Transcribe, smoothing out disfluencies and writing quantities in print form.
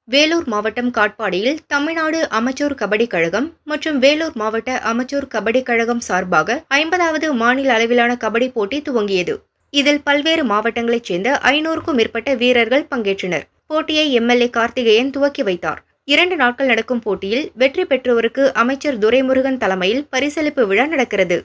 வேலூர் மாவட்டம் காட்பாடியில் தமிழ்நாடு அமெச்சூர் கபடி கழகம் மற்றும் வேலூர் மாவட்ட அமெச்சூர் கபடி கழகம் சார்பாக 50வது மாநில அளவிலான கபடி போட்டி துவங்கியது. இதில் பல்வேறு மாவட்டங்களைச் சேர்ந்த 500க்கும் மேற்பட்ட வீரர்கள் பங்கேற்றனர். போட்டியை எம்எல்ஏ கார்த்திகேயன் துவக்கி வைத்தார். 2 நாட்கள் நடக்கும் போட்டியில் வெற்றி பெற்றோருக்கு அமைச்சர் துரைமுருகன் தலைமையில் பரிசளிப்பு விழா நடக்கிறது.